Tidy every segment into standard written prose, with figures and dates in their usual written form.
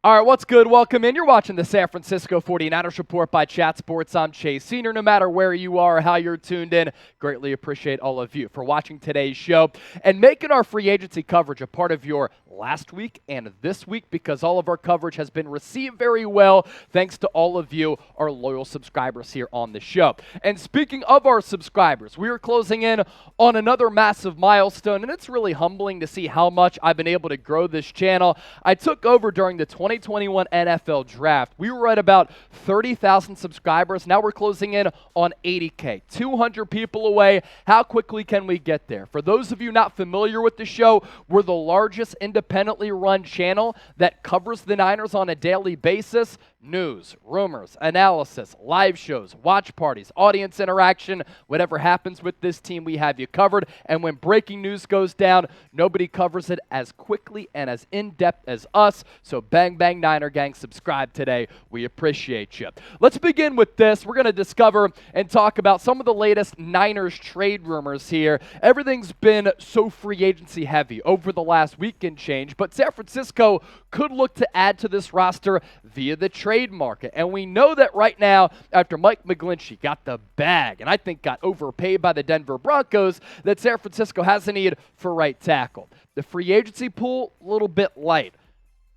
All right, what's good? Welcome in. You're watching the San Francisco 49ers Report by Chat Sports. I'm Chase Senior. No matter where you are or how you're tuned in, greatly appreciate all of you for watching today's show and making our free agency coverage a part of your last week and this week, because all of our coverage has been received very well thanks to all of you, our loyal subscribers here on the show. And speaking of our subscribers, we are closing in on another massive milestone, and it's really humbling to see how much I've been able to grow this channel. I took over during the 2021 NFL Draft. We were at about 30,000 subscribers. Now we're closing in on 80K, 200 people away. How quickly can we get there? For those of you not familiar with the show, we're the largest independently run channel that covers the Niners on a daily basis. News, rumors, analysis, live shows, watch parties, audience interaction, whatever happens with this team, we have you covered. And when breaking news goes down, nobody covers it as quickly and as in-depth as us. So bang, bang, Niner Gang, subscribe today. We appreciate you. Let's begin with this. We're going to discover and talk about some of the latest Niners trade rumors here. Everything's been so free agency heavy over the last week and change, but San Francisco could look to add to this roster via the trade market. And we know that right now, after Mike McGlinchey got the bag, and I think got overpaid by the Denver Broncos, that San Francisco has a need for right tackle. The free agency pool, a little bit light.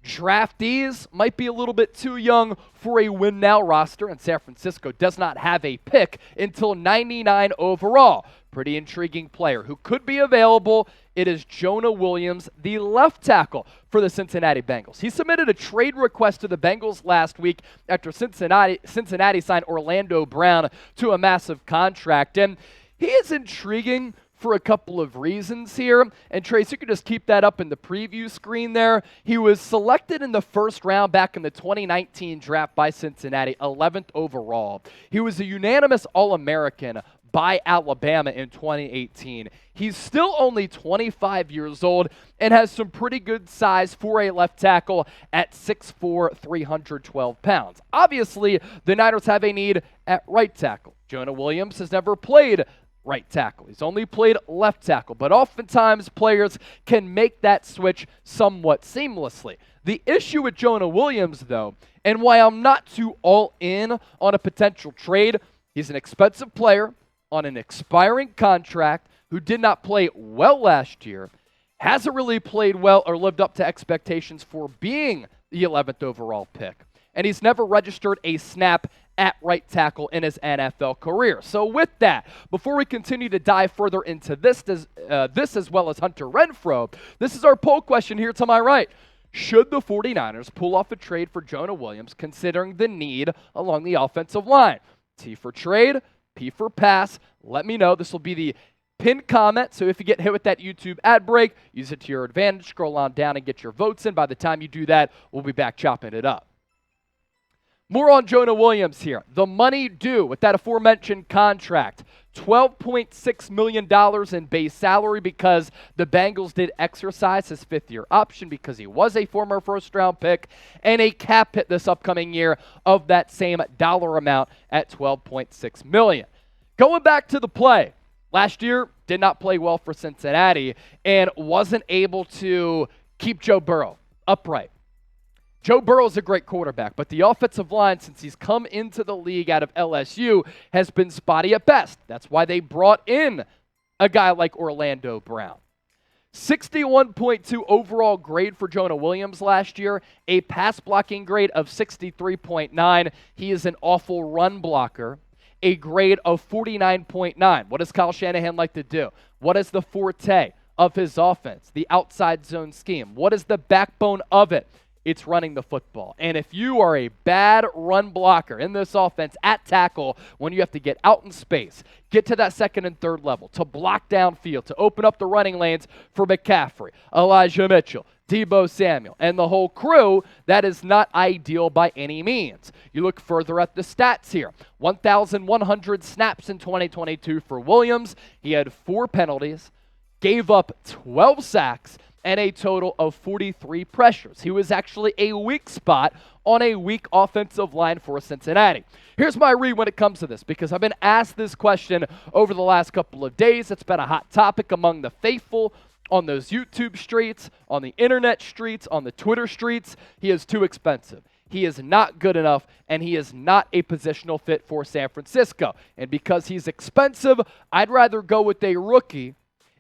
Draftees might be a little bit too young for a win-now roster, and San Francisco does not have a pick until 99 overall. Pretty intriguing player who could be available. It is Jonah Williams, the left tackle for the Cincinnati Bengals. He submitted a trade request to the Bengals last week after Cincinnati signed Orlando Brown to a massive contract, and he is intriguing for a couple of reasons here. And Trace, you can just keep that up in the preview screen there. He was selected in the first round back in the 2019 draft by Cincinnati, 11th overall. He was a unanimous All-American by Alabama in 2018. He's still only 25 years old and has some pretty good size for a left tackle at 6'4", 312 pounds. Obviously, the Niners have a need at right tackle. Jonah Williams has never played right tackle. He's only played left tackle, but oftentimes players can make that switch somewhat seamlessly. The issue with Jonah Williams, though, and why I'm not too all in on a potential trade, he's an expensive player on an expiring contract who did not play well last year, hasn't really played well or lived up to expectations for being the 11th overall pick, and he's never registered a snap at right tackle in his NFL career. So with that, before we continue to dive further into this as well as Hunter Renfrow, this is our poll question here to my right. Should the 49ers pull off a trade for Jonah Williams considering the need along the offensive line? T for trade, P for pass. Let me know. This will be the pinned comment, so if you get hit with that YouTube ad break, use it to your advantage. Scroll on down and get your votes in. By the time you do that, we'll be back chopping it up. More on Jonah Williams here. The money due with that aforementioned contract, $12.6 million in base salary because the Bengals did exercise his fifth-year option because he was a former first-round pick, and a cap hit this upcoming year of that same dollar amount at $12.6 million. Going back to the play, last year did not play well for Cincinnati and wasn't able to keep Joe Burrow upright. Joe Burrow's a great quarterback, but the offensive line, since he's come into the league out of LSU, has been spotty at best. That's why they brought in a guy like Orlando Brown. 61.2 overall grade for Jonah Williams last year, a pass blocking grade of 63.9. He is an awful run blocker. A grade of 49.9. What does Kyle Shanahan like to do? What is the forte of his offense? The outside zone scheme. What is the backbone of it? It's running the football. And if you are a bad run blocker in this offense at tackle, when you have to get out in space, get to that second and third level, to block downfield, to open up the running lanes for McCaffrey, Elijah Mitchell, Deebo Samuel, and the whole crew, that is not ideal by any means. You look further at the stats here. 1,100 snaps in 2022 for Williams. He had 4 penalties, gave up 12 sacks, and a total of 43 pressures. He was actually a weak spot on a weak offensive line for Cincinnati. Here's my read when it comes to this, because I've been asked this question over the last couple of days. It's been a hot topic among the faithful on those YouTube streets, on the internet streets, on the Twitter streets, he is too expensive. He is not good enough, and he is not a positional fit for San Francisco. And because he's expensive, I'd rather go with a rookie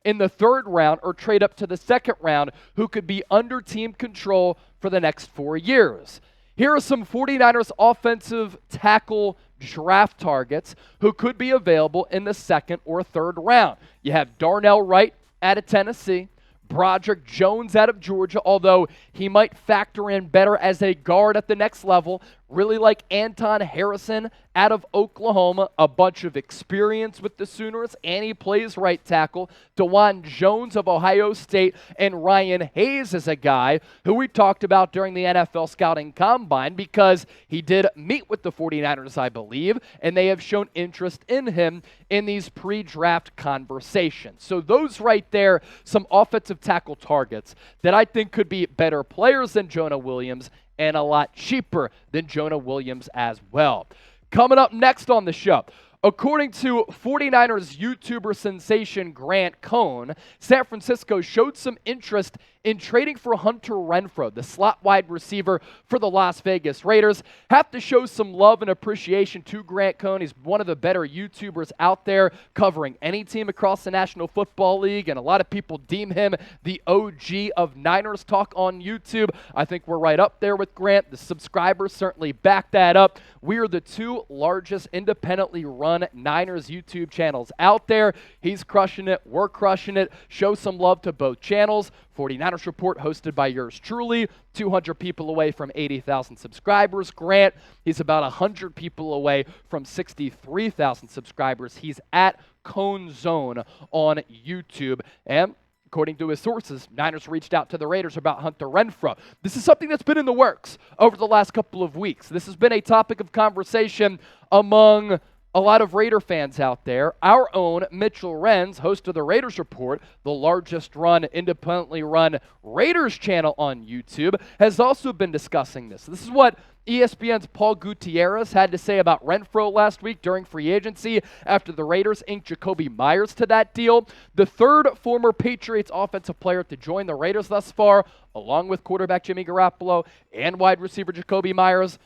in the third round or trade up to the second round who could be under team control for the next 4 years. Here are some 49ers offensive tackle draft targets who could be available in the second or third round. You have Darnell Wright out of Tennessee, Broderick Jones out of Georgia, although he might factor in better as a guard at the next level. Really like Anton Harrison out of Oklahoma, a bunch of experience with the Sooners, and he plays right tackle. DeJuan Jones of Ohio State, and Ryan Hayes is a guy who we talked about during the NFL Scouting Combine because he did meet with the 49ers, I believe, and they have shown interest in him in these pre-draft conversations. So those right there, some offensive tackle targets that I think could be better players than Jonah Williams and a lot cheaper than Jonah Williams as well. Coming up next on the show, according to 49ers YouTuber sensation Grant Cohn, San Francisco showed some interest in trading for Hunter Renfrow, the slot wide receiver for the Las Vegas Raiders. Have to show some love and appreciation to Grant Cohn. He's one of the better YouTubers out there covering any team across the National Football League, and a lot of people deem him the OG of Niners talk on YouTube. I think we're right up there with Grant. The subscribers certainly back that up. We are the two largest independently run Niners YouTube channels out there. He's crushing it. We're crushing it. Show some love to both channels. 49ers Report, hosted by yours truly, 200 people away from 80,000 subscribers. Grant, he's about 100 people away from 63,000 subscribers. He's at Cone Zone on YouTube. And according to his sources, Niners reached out to the Raiders about Hunter Renfrow. This is something that's been in the works over the last couple of weeks. This has been a topic of conversation among a lot of Raider fans out there. Our own Mitchell Renz, host of the Raiders Report, the largest independently run Raiders channel on YouTube, has also been discussing this. This is what ESPN's Paul Gutierrez had to say about Renfrow last week during free agency after the Raiders inked Jacoby Myers to that deal. The third former Patriots offensive player to join the Raiders thus far, along with quarterback Jimmy Garoppolo and wide receiver Jacoby Myers.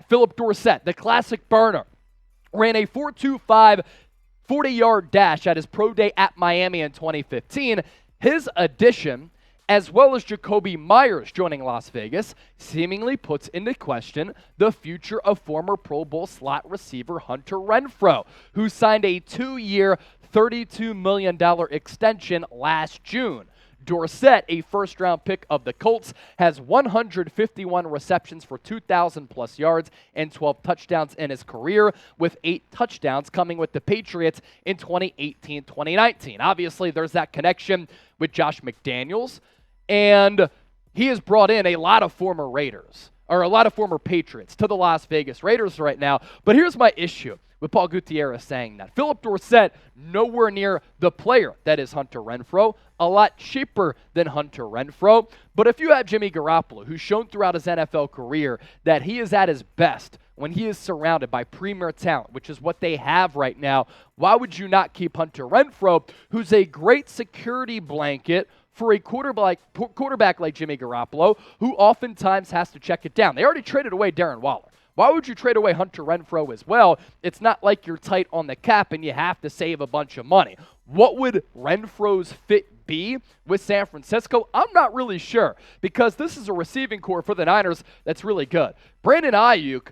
Philip Dorsett, the classic burner, ran a 4.25 40-yard dash at his pro day at Miami in 2015. His addition, as well as Jacoby Myers joining Las Vegas, seemingly puts into question the future of former Pro Bowl slot receiver Hunter Renfrow, who signed a 2-year, $32 million extension last June. Dorsett, a first-round pick of the Colts, has 151 receptions for 2,000-plus yards and 12 touchdowns in his career, with 8 touchdowns coming with the Patriots in 2018-2019. Obviously, there's that connection with Josh McDaniels, and he has brought in a lot of former Raiders, or a lot of former Patriots to the Las Vegas Raiders right now. But here's my issue with Paul Gutierrez saying that. Philip Dorsett, nowhere near the player that is Hunter Renfrow, a lot cheaper than Hunter Renfrow. But if you have Jimmy Garoppolo, who's shown throughout his NFL career that he is at his best when he is surrounded by premier talent, which is what they have right now, why would you not keep Hunter Renfrow, who's a great security blanket for a quarterback like Jimmy Garoppolo, who oftentimes has to check it down? They already traded away Darren Waller. Why would you trade away Hunter Renfrow as well? It's not like you're tight on the cap and you have to save a bunch of money. What would Renfrow's fit be with San Francisco? I'm not really sure, because this is a receiving core for the Niners that's really good. Brandon Ayuk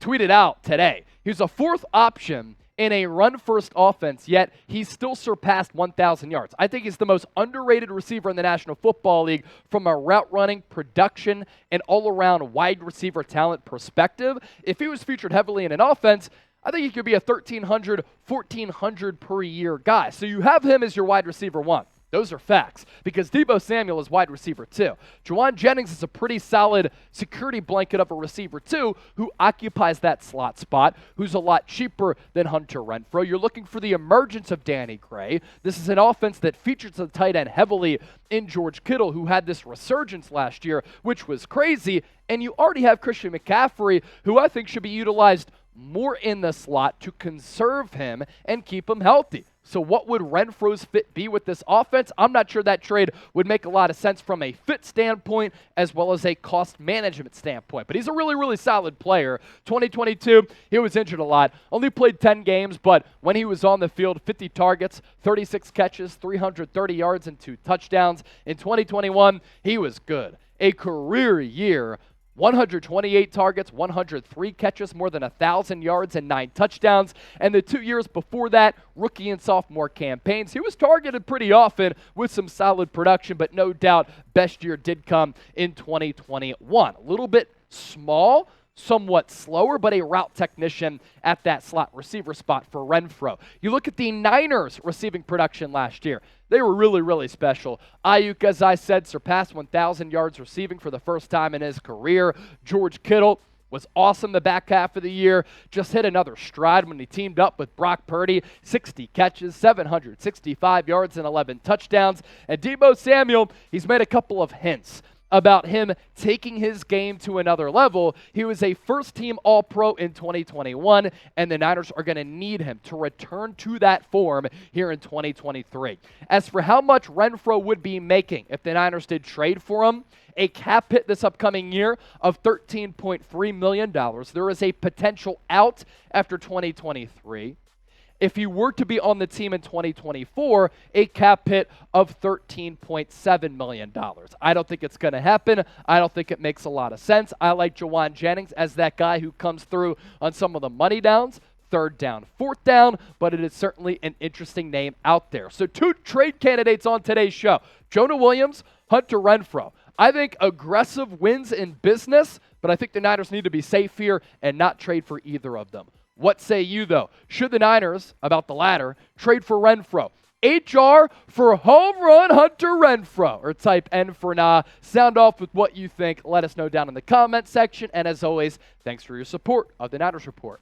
tweeted out today, he's a fourth option in a run-first offense, yet he's still surpassed 1,000 yards. I think he's the most underrated receiver in the National Football League from a route-running, production, and all-around wide receiver talent perspective. If he was featured heavily in an offense, I think he could be a 1,300, 1,400 per year guy. So you have him as your wide receiver one. Those are facts, because Deebo Samuel is wide receiver two. Juwan Jennings is a pretty solid security blanket of a receiver two who occupies that slot spot, who's a lot cheaper than Hunter Renfrow. You're looking for the emergence of Danny Gray. This is an offense that features the tight end heavily in George Kittle, who had this resurgence last year, which was crazy. And you already have Christian McCaffrey, who I think should be utilized more in the slot to conserve him and keep him healthy. So what would Renfrow's fit be with this offense? I'm not sure that trade would make a lot of sense from a fit standpoint as well as a cost management standpoint. But he's a really, really solid player. 2022, he was injured a lot. Only played 10 games, but when he was on the field, 50 targets, 36 catches, 330 yards, and 2 touchdowns. In 2021, he was good. A career year. 128 targets, 103 catches, more than 1,000 yards, and 9 touchdowns. And the 2 years before that, rookie and sophomore campaigns, he was targeted pretty often with some solid production, but no doubt best year did come in 2021. A little bit small, somewhat slower, but a route technician at that slot receiver spot for Renfrow. You look at the Niners receiving production last year. They were really, really special. Ayuk, as I said, surpassed 1,000 yards receiving for the first time in his career. George Kittle was awesome the back half of the year. Just hit another stride when he teamed up with Brock Purdy. 60 catches, 765 yards, and 11 touchdowns. And Deebo Samuel, he's made a couple of hints about him taking his game to another level. He was a first-team All-Pro in 2021, and the Niners are going to need him to return to that form here in 2023. As for how much Renfrow would be making if the Niners did trade for him, a cap hit this upcoming year of $13.3 million. There is a potential out after 2023. If he were to be on the team in 2024, a cap hit of $13.7 million. I don't think it's going to happen. I don't think it makes a lot of sense. I like Jawan Jennings as that guy who comes through on some of the money downs, 3rd down, 4th down, but it is certainly an interesting name out there. So 2 trade candidates on today's show, Jonah Williams, Hunter Renfrow. I think aggressive wins in business, but I think the Niners need to be safe here and not trade for either of them. What say you, though? Should the Niners, about the latter, trade for Renfrow? HR for home run Hunter Renfrow, or type N for nah. Sound off with what you think. Let us know down in the comment section. And as always, thanks for your support of the Niners Report.